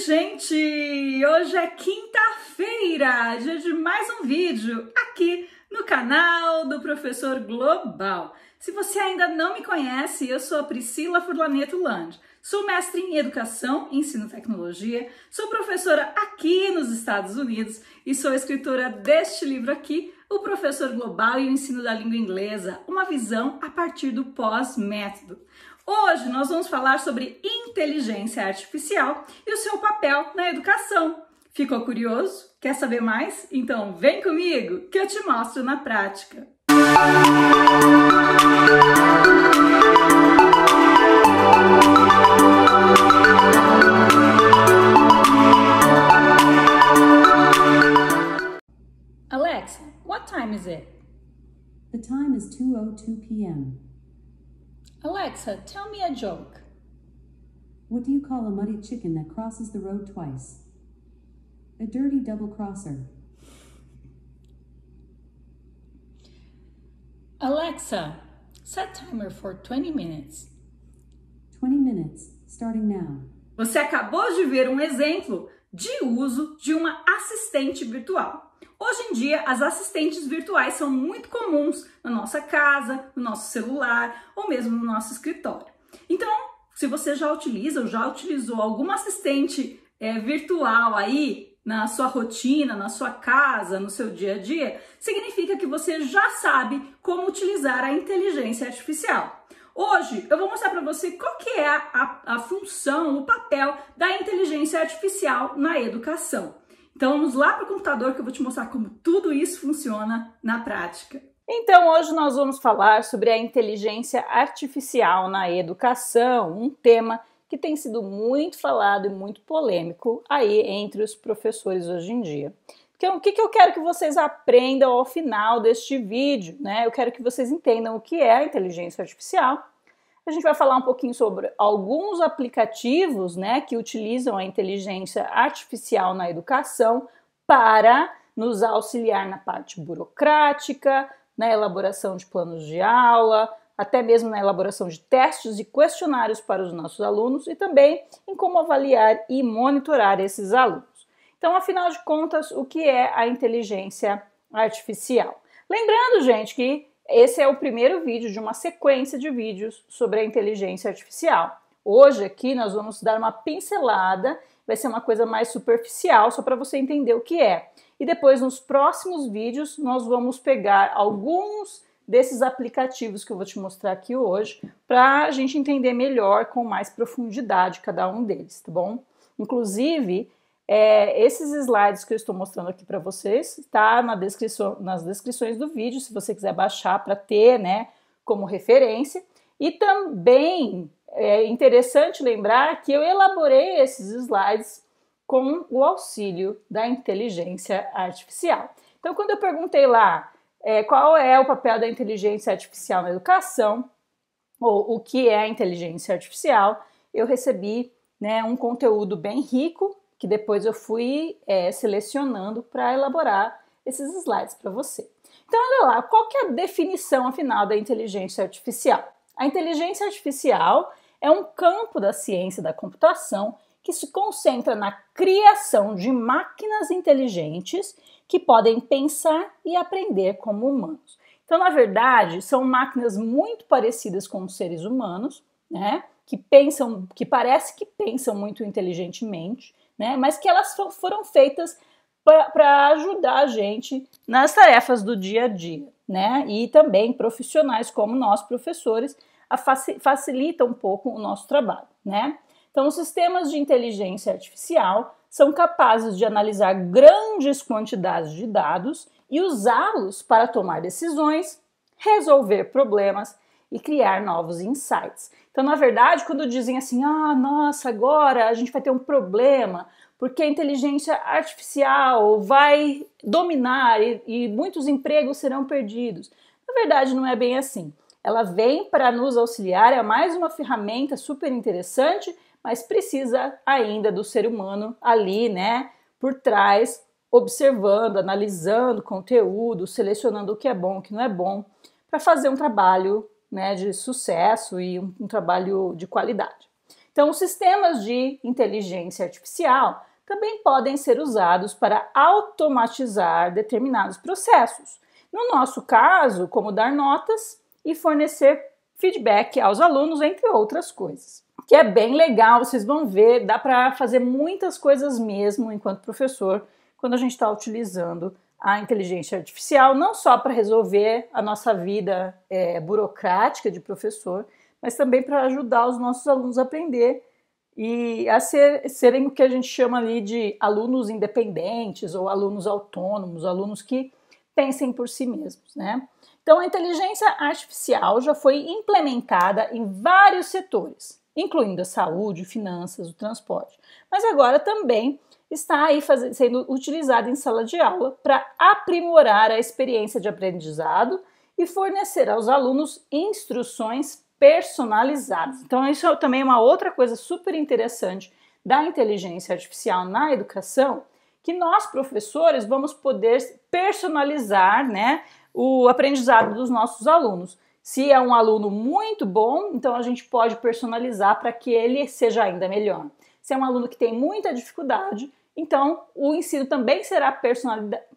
gente! Hoje é quinta-feira, dia de mais um vídeo aqui no canal do Professor Global. Se você ainda não me conhece, eu sou a Priscila Furlaneto Landi. Sou mestre em Educação, Ensino e Tecnologia, sou professora aqui nos Estados Unidos e sou escritora deste livro aqui, O Professor Global e o Ensino da Língua Inglesa, uma visão a partir do pós-método. Hoje nós vamos falar sobre inteligência artificial e o seu papel na educação. Ficou curioso? Quer saber mais? Então vem comigo que eu te mostro na prática. Alexa, what time is it? The time is 2:02 p.m. Alexa, tell me a joke. What do you call a muddy chicken that crosses the road twice? A dirty double-crosser. Alexa, set timer for 20 minutes. 20 minutes, starting now. Você acabou de ver um exemplo de uso de uma assistente virtual. Hoje em dia, as assistentes virtuais são muito comuns na nossa casa, no nosso celular ou mesmo no nosso escritório. Então, se você já utiliza ou já utilizou alguma assistente virtual aí na sua rotina, na sua casa, no seu dia a dia, significa que você já sabe como utilizar a inteligência artificial. Hoje eu vou mostrar para você qual que é a função, o papel da inteligência artificial na educação. Então vamos lá para o computador que eu vou te mostrar como tudo isso funciona na prática. Então hoje nós vamos falar sobre a inteligência artificial na educação, um tema que tem sido muito falado e muito polêmico aí entre os professores hoje em dia. Então, o que eu quero que vocês aprendam ao final deste vídeo, né? Eu quero que vocês entendam o que é a inteligência artificial. A gente vai falar um pouquinho sobre alguns aplicativos, né, que utilizam a inteligência artificial na educação para nos auxiliar na parte burocrática, na elaboração de planos de aula, até mesmo na elaboração de testes e questionários para os nossos alunos e também em como avaliar e monitorar esses alunos. Então, afinal de contas, o que é a inteligência artificial? Lembrando, gente, que esse é o primeiro vídeo de uma sequência de vídeos sobre a inteligência artificial. Hoje aqui nós vamos dar uma pincelada, vai ser uma coisa mais superficial, só para você entender o que é. E depois, nos próximos vídeos, nós vamos pegar alguns desses aplicativos que eu vou te mostrar aqui hoje, para a gente entender melhor, com mais profundidade, cada um deles, tá bom? Inclusive, esses slides que eu estou mostrando aqui para vocês, está nas descrições do vídeo, se você quiser baixar para ter, né, como referência. E também é interessante lembrar que eu elaborei esses slides com o auxílio da inteligência artificial. Então, quando eu perguntei lá qual é o papel da inteligência artificial na educação, ou o que é a inteligência artificial, eu recebi, né, um conteúdo bem rico, que depois eu fui selecionando para elaborar esses slides para você. Então, olha lá, qual que é a definição, afinal, da inteligência artificial? A inteligência artificial é um campo da ciência da computação que se concentra na criação de máquinas inteligentes que podem pensar e aprender como humanos. Então, na verdade, são máquinas muito parecidas com os seres humanos, né, que parece que pensam muito inteligentemente, né, mas que elas foram feitas para ajudar a gente nas tarefas do dia a dia, né, e também profissionais como nós, professores, facilitam um pouco o nosso trabalho, né. Então, os sistemas de inteligência artificial são capazes de analisar grandes quantidades de dados e usá-los para tomar decisões, resolver problemas e criar novos insights. Então, na verdade, quando dizem assim, nossa, agora a gente vai ter um problema porque a inteligência artificial vai dominar e muitos empregos serão perdidos. Na verdade, não é bem assim. Ela vem para nos auxiliar, é mais uma ferramenta super interessante, mas precisa ainda do ser humano ali, né, por trás, observando, analisando conteúdo, selecionando o que é bom, o que não é bom, para fazer um trabalho, né, de sucesso e um trabalho de qualidade. Então, os sistemas de inteligência artificial também podem ser usados para automatizar determinados processos. No nosso caso, como dar notas e fornecer feedback aos alunos, entre outras coisas. Que é bem legal, vocês vão ver, dá para fazer muitas coisas mesmo enquanto professor, quando a gente está utilizando a inteligência artificial, não só para resolver a nossa vida burocrática de professor, mas também para ajudar os nossos alunos a aprender e a serem o que a gente chama ali de alunos independentes ou alunos autônomos, alunos que pensem por si mesmos, né? Então, a inteligência artificial já foi implementada em vários setores, incluindo a saúde, finanças, o transporte, mas agora também está aí sendo utilizada em sala de aula para aprimorar a experiência de aprendizado e fornecer aos alunos instruções personalizadas. Então, isso é também uma outra coisa super interessante da inteligência artificial na educação, que nós, professores, vamos poder personalizar, né, o aprendizado dos nossos alunos. Se é um aluno muito bom, então a gente pode personalizar para que ele seja ainda melhor. Se é um aluno que tem muita dificuldade, então o ensino também será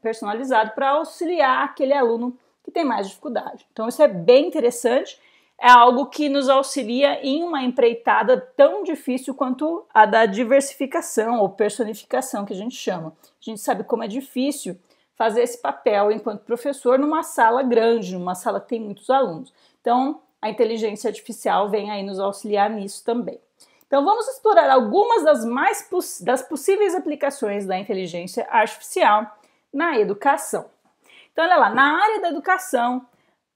personalizado para auxiliar aquele aluno que tem mais dificuldade. Então isso é bem interessante, é algo que nos auxilia em uma empreitada tão difícil quanto a da diversificação ou personificação que a gente chama. A gente sabe como é difícil fazer esse papel enquanto professor numa sala grande, numa sala que tem muitos alunos. Então, a inteligência artificial vem aí nos auxiliar nisso também. Então, vamos explorar algumas das possíveis aplicações da inteligência artificial na educação. Então, olha lá, na área da educação,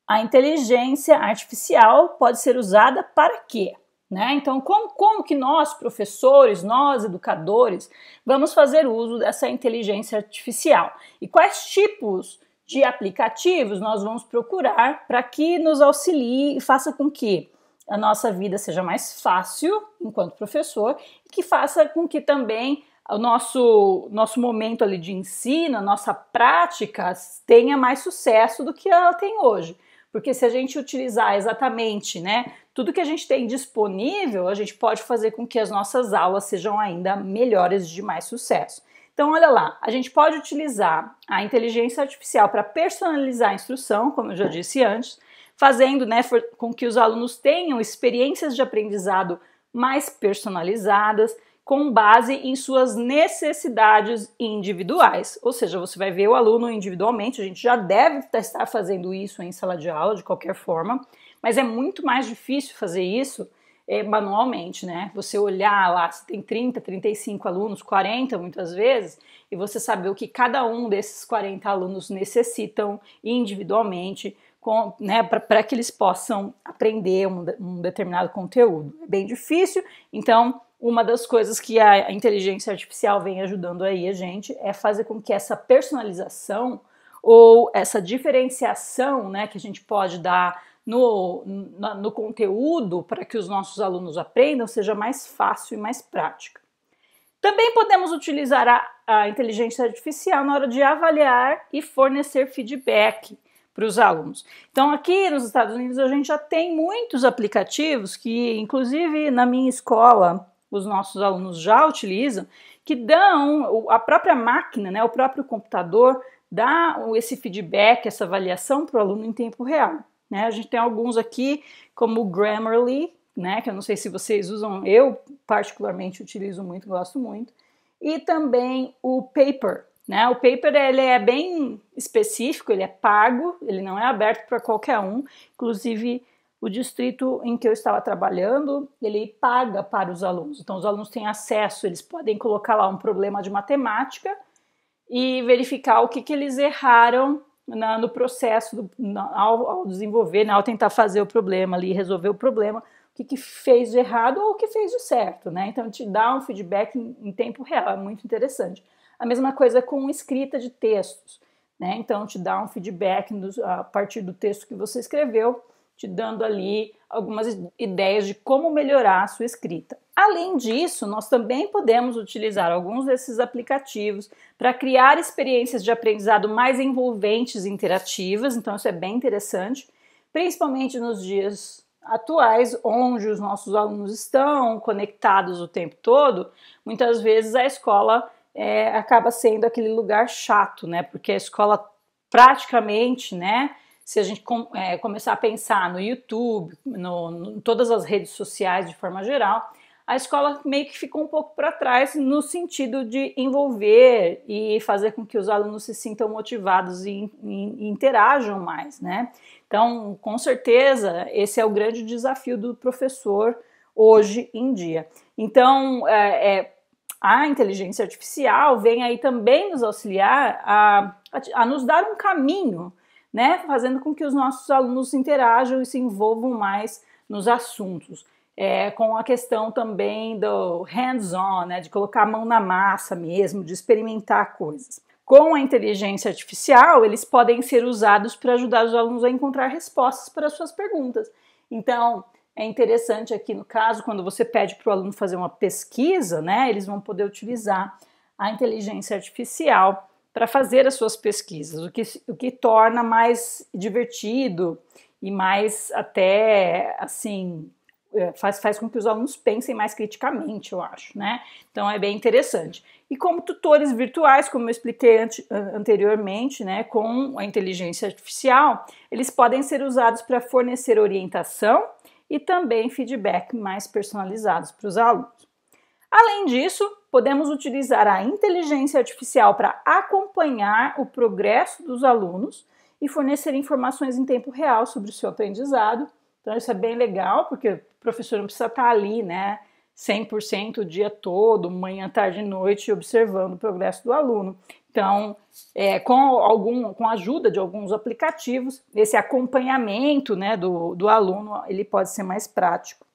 a inteligência artificial pode ser usada para quê? Né? Então, como que nós, professores, nós, educadores, vamos fazer uso dessa inteligência artificial? E quais tipos de aplicativos nós vamos procurar para que nos auxilie e faça com que a nossa vida seja mais fácil enquanto professor e que faça com que também o nosso momento ali de ensino, a nossa prática tenha mais sucesso do que ela tem hoje. Porque se a gente utilizar exatamente, né, tudo que a gente tem disponível, a gente pode fazer com que as nossas aulas sejam ainda melhores de mais sucesso. Então, olha lá, a gente pode utilizar a inteligência artificial para personalizar a instrução, como eu já disse antes, fazendo, né, com que os alunos tenham experiências de aprendizado mais personalizadas, com base em suas necessidades individuais. Ou seja, você vai ver o aluno individualmente, a gente já deve estar fazendo isso em sala de aula, de qualquer forma, mas é muito mais difícil fazer isso manualmente, né? Você olhar lá, se tem 30, 35 alunos, 40 muitas vezes, e você saber o que cada um desses 40 alunos necessitam individualmente, né, para que eles possam aprender um determinado conteúdo. É bem difícil, então uma das coisas que a inteligência artificial vem ajudando aí a gente é fazer com que essa personalização ou essa diferenciação, né, que a gente pode dar no conteúdo para que os nossos alunos aprendam seja mais fácil e mais prática. Também podemos utilizar a inteligência artificial na hora de avaliar e fornecer feedback para os alunos. Então, aqui nos Estados Unidos a gente já tem muitos aplicativos que, inclusive na minha escola, os nossos alunos já utilizam, que dão, a própria máquina, né, o próprio computador, dá esse feedback, essa avaliação para o aluno em tempo real. Né? A gente tem alguns aqui, como o Grammarly, né, que eu não sei se vocês usam, eu particularmente utilizo muito, gosto muito, e também o Paper. Né? O Paper ele é bem específico, ele é pago, ele não é aberto para qualquer um, inclusive o distrito em que eu estava trabalhando, ele paga para os alunos. Então, os alunos têm acesso, eles podem colocar lá um problema de matemática e verificar o que eles erraram no processo, ao desenvolver, né, ao tentar fazer o problema ali, resolver o problema, o que fez de errado ou o que fez de certo. Né? Então, te dá um feedback em tempo real, é muito interessante. A mesma coisa com escrita de textos. Né? Então, te dá um feedback a partir do texto que você escreveu, te dando ali algumas ideias de como melhorar a sua escrita. Além disso, nós também podemos utilizar alguns desses aplicativos para criar experiências de aprendizado mais envolventes e interativas, então isso é bem interessante, principalmente nos dias atuais, onde os nossos alunos estão conectados o tempo todo, muitas vezes a escola acaba sendo aquele lugar chato, né? Porque a escola praticamente, né? Se a gente começar a pensar no YouTube, em todas as redes sociais de forma geral, a escola meio que ficou um pouco para trás no sentido de envolver e fazer com que os alunos se sintam motivados e interajam mais, né? Então, com certeza, esse é o grande desafio do professor hoje em dia. Então, a inteligência artificial vem aí também nos auxiliar a nos dar um caminho, né? Fazendo com que os nossos alunos interajam e se envolvam mais nos assuntos. Com a questão também do hands-on, né, de colocar a mão na massa mesmo, de experimentar coisas. Com a inteligência artificial, eles podem ser usados para ajudar os alunos a encontrar respostas para as suas perguntas. Então, é interessante aqui no caso, quando você pede para o aluno fazer uma pesquisa, né, eles vão poder utilizar a inteligência artificial para fazer as suas pesquisas, o que torna mais divertido e mais até, assim, faz com que os alunos pensem mais criticamente, eu acho, né? Então é bem interessante. E como tutores virtuais, como eu expliquei anteriormente, né, com a inteligência artificial, eles podem ser usados para fornecer orientação e também feedback mais personalizados para os alunos. Além disso, podemos utilizar a inteligência artificial para acompanhar o progresso dos alunos e fornecer informações em tempo real sobre o seu aprendizado. Então isso é bem legal, porque o professor não precisa estar ali, né, 100% o dia todo, manhã, tarde e noite, observando o progresso do aluno. Então, com a ajuda de alguns aplicativos, esse acompanhamento, né, do aluno, ele pode ser mais prático.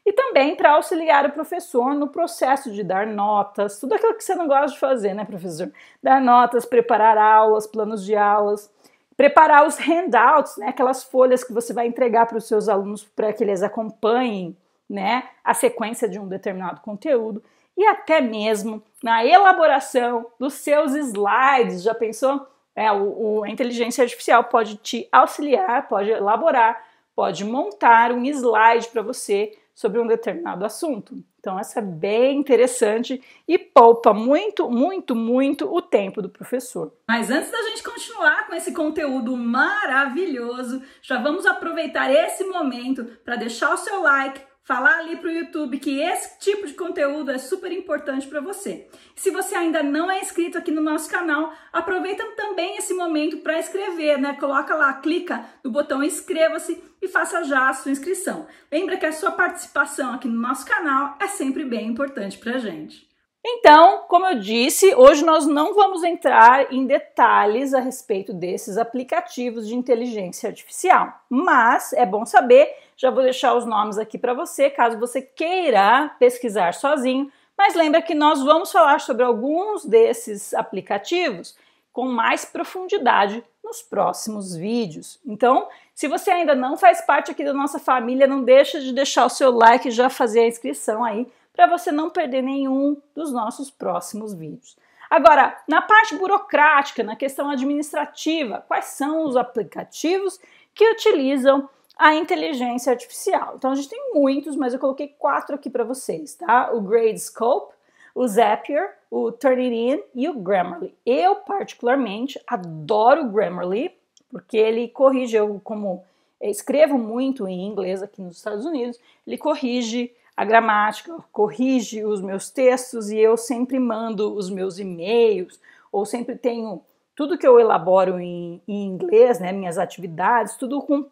E também para auxiliar o professor no processo de dar notas, tudo aquilo que você não gosta de fazer, né, professor? Dar notas, preparar aulas, planos de aulas, preparar os handouts, né, aquelas folhas que você vai entregar para os seus alunos para que eles acompanhem, né, a sequência de um determinado conteúdo, e até mesmo na elaboração dos seus slides. Já pensou? A inteligência artificial pode te auxiliar, pode elaborar, pode montar um slide para você sobre um determinado assunto. Então, essa é bem interessante e poupa muito, muito, muito o tempo do professor. Mas antes da gente continuar com esse conteúdo maravilhoso, já vamos aproveitar esse momento para deixar o seu like, falar ali para o YouTube que esse tipo de conteúdo é super importante para você. Se você ainda não é inscrito aqui no nosso canal, aproveita também esse momento para inscrever, né? Coloca lá, clica no botão inscreva-se e faça já a sua inscrição. Lembra que a sua participação aqui no nosso canal é sempre bem importante para a gente. Então, como eu disse, hoje nós não vamos entrar em detalhes a respeito desses aplicativos de inteligência artificial, mas é bom saber, já vou deixar os nomes aqui para você, caso você queira pesquisar sozinho, mas lembra que nós vamos falar sobre alguns desses aplicativos com mais profundidade nos próximos vídeos. Então, se você ainda não faz parte aqui da nossa família, não deixa de deixar o seu like e já fazer a inscrição aí, para você não perder nenhum dos nossos próximos vídeos. Agora, na parte burocrática, na questão administrativa, quais são os aplicativos que utilizam a inteligência artificial? Então, a gente tem muitos, mas eu coloquei 4 aqui para vocês, tá? O Gradescope, o Zapier, o Turnitin e o Grammarly. Eu, particularmente, adoro o Grammarly, porque ele corrige, eu como escrevo muito em inglês aqui nos Estados Unidos, ele corrige a gramática, corrige os meus textos e eu sempre mando os meus e-mails, ou sempre tenho tudo que eu elaboro em inglês, né, minhas atividades, tudo com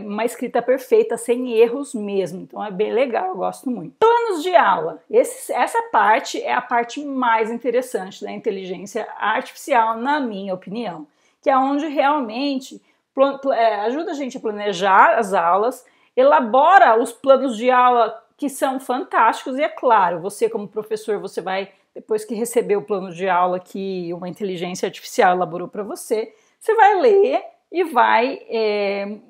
uma escrita perfeita, sem erros mesmo. Então é bem legal, eu gosto muito. Planos de aula. Essa parte é a parte mais interessante da inteligência artificial, na minha opinião, que é onde realmente ajuda a gente a planejar as aulas, elabora os planos de aula que são fantásticos, e é claro, você como professor, você vai, depois que receber o plano de aula que uma inteligência artificial elaborou para você, você vai ler e vai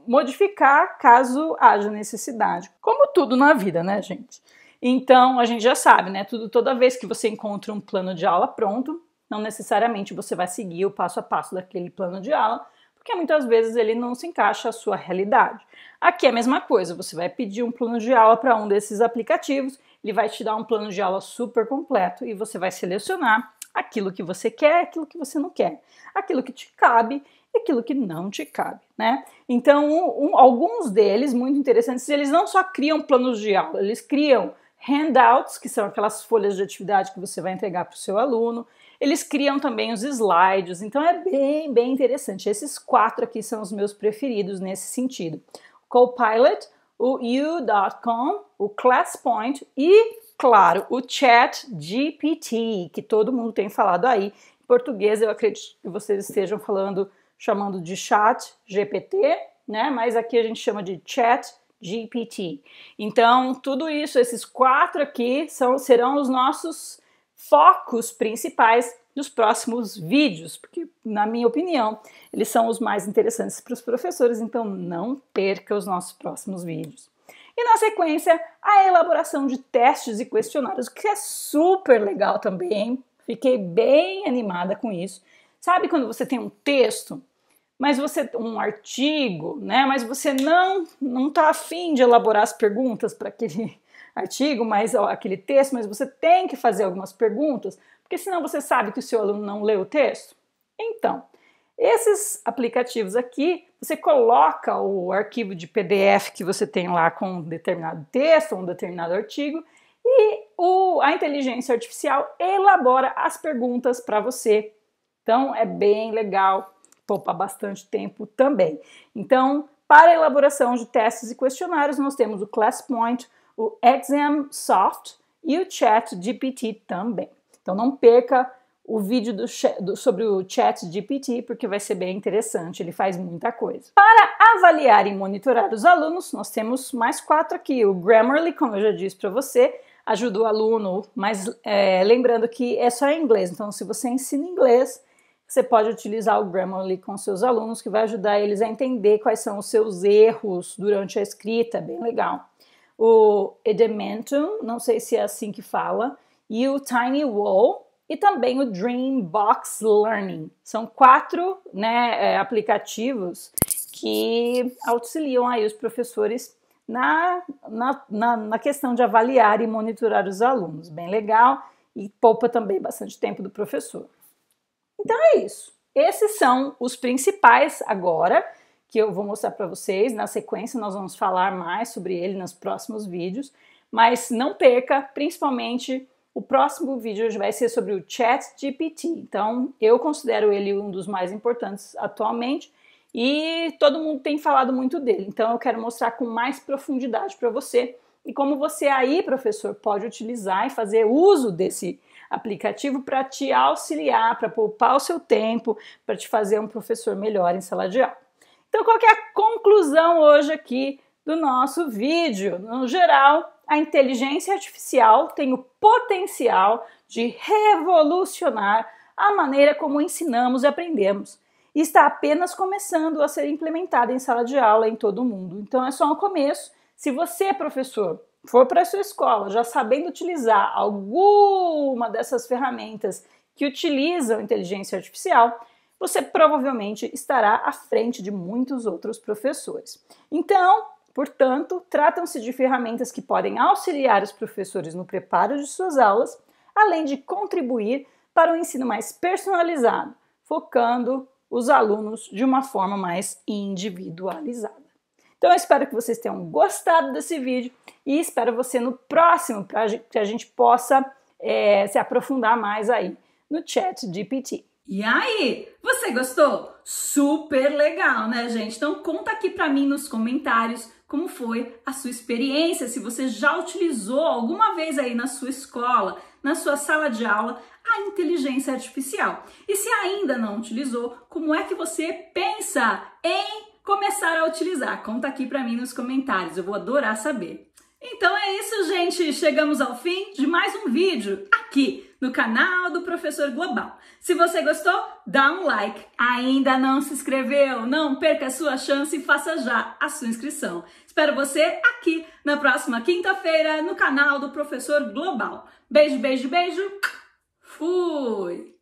modificar caso haja necessidade. Como tudo na vida, né, gente? Então, a gente já sabe, né, toda vez que você encontra um plano de aula pronto, não necessariamente você vai seguir o passo a passo daquele plano de aula, porque muitas vezes ele não se encaixa à sua realidade. Aqui é a mesma coisa, você vai pedir um plano de aula para um desses aplicativos, ele vai te dar um plano de aula super completo e você vai selecionar aquilo que você quer, aquilo que você não quer, aquilo que te cabe e aquilo que não te cabe, né? Então, alguns deles, muito interessantes, eles não só criam planos de aula, eles criam handouts, que são aquelas folhas de atividade que você vai entregar para o seu aluno, eles criam também os slides, então é bem interessante. Esses 4 aqui são os meus preferidos nesse sentido. O Copilot, o U.com, o ClassPoint e, claro, o ChatGPT, que todo mundo tem falado aí. Em português, eu acredito que vocês estejam chamando de ChatGPT, né? Mas aqui a gente chama de ChatGPT. Então, tudo isso, esses 4 aqui, serão os nossos focos principais dos próximos vídeos, porque, na minha opinião, eles são os mais interessantes para os professores, então não perca os nossos próximos vídeos. E na sequência, a elaboração de testes e questionários, que é super legal também, fiquei bem animada com isso. Sabe quando você tem um texto, mas um artigo, né, mas você não está afim de elaborar as perguntas para aquele artigo, aquele texto, mas você tem que fazer algumas perguntas, porque senão você sabe que o seu aluno não leu o texto? Então, esses aplicativos aqui, você coloca o arquivo de PDF que você tem lá com um determinado texto, um determinado artigo, e a inteligência artificial elabora as perguntas para você. Então, é bem legal, poupa bastante tempo também. Então, para a elaboração de testes e questionários, nós temos o ClassPoint, o ExamSoft e o ChatGPT também. Então não perca o vídeo sobre o ChatGPT, porque vai ser bem interessante, ele faz muita coisa. Para avaliar e monitorar os alunos, nós temos mais 4 aqui. O Grammarly, como eu já disse para você, ajuda o aluno, mas lembrando que é só em inglês, então se você ensina inglês, você pode utilizar o Grammarly com seus alunos, que vai ajudar eles a entender quais são os seus erros durante a escrita, é bem legal. O Edmentum, não sei se é assim que fala, e o TinyWall e também o Dreambox Learning. São 4 aplicativos que auxiliam aí os professores na questão de avaliar e monitorar os alunos. Bem legal e poupa também bastante tempo do professor. Então é isso. Esses são os principais agora que eu vou mostrar para vocês. Na sequência nós vamos falar mais sobre ele nos próximos vídeos, mas não perca, principalmente o próximo vídeo vai ser sobre o ChatGPT. Então eu considero ele um dos mais importantes atualmente e todo mundo tem falado muito dele. Então eu quero mostrar com mais profundidade para você e como você aí, professor, pode utilizar e fazer uso desse aplicativo para te auxiliar, para poupar o seu tempo, para te fazer um professor melhor em sala de aula. Então, qual que é a conclusão hoje aqui do nosso vídeo? No geral, a inteligência artificial tem o potencial de revolucionar a maneira como ensinamos e aprendemos. E está apenas começando a ser implementada em sala de aula em todo o mundo. Então, é só um começo. Se você, professor, for para a sua escola já sabendo utilizar alguma dessas ferramentas que utilizam inteligência artificial, você provavelmente estará à frente de muitos outros professores. Então, portanto, tratam-se de ferramentas que podem auxiliar os professores no preparo de suas aulas, além de contribuir para um ensino mais personalizado, focando os alunos de uma forma mais individualizada. Então eu espero que vocês tenham gostado desse vídeo e espero você no próximo para que a gente possa se aprofundar mais aí no ChatGPT. E aí, você gostou? Super legal, né, gente? Então conta aqui pra mim nos comentários como foi a sua experiência, se você já utilizou alguma vez aí na sua escola, na sua sala de aula, a inteligência artificial. E se ainda não utilizou, como é que você pensa em começar a utilizar? Conta aqui pra mim nos comentários, eu vou adorar saber. Então é isso, gente. Chegamos ao fim de mais um vídeo aqui no canal do Professor Global. Se você gostou, dá um like. Ainda não se inscreveu? Não perca a sua chance e faça já a sua inscrição. Espero você aqui na próxima quinta-feira no canal do Professor Global. Beijo, beijo, beijo. Fui!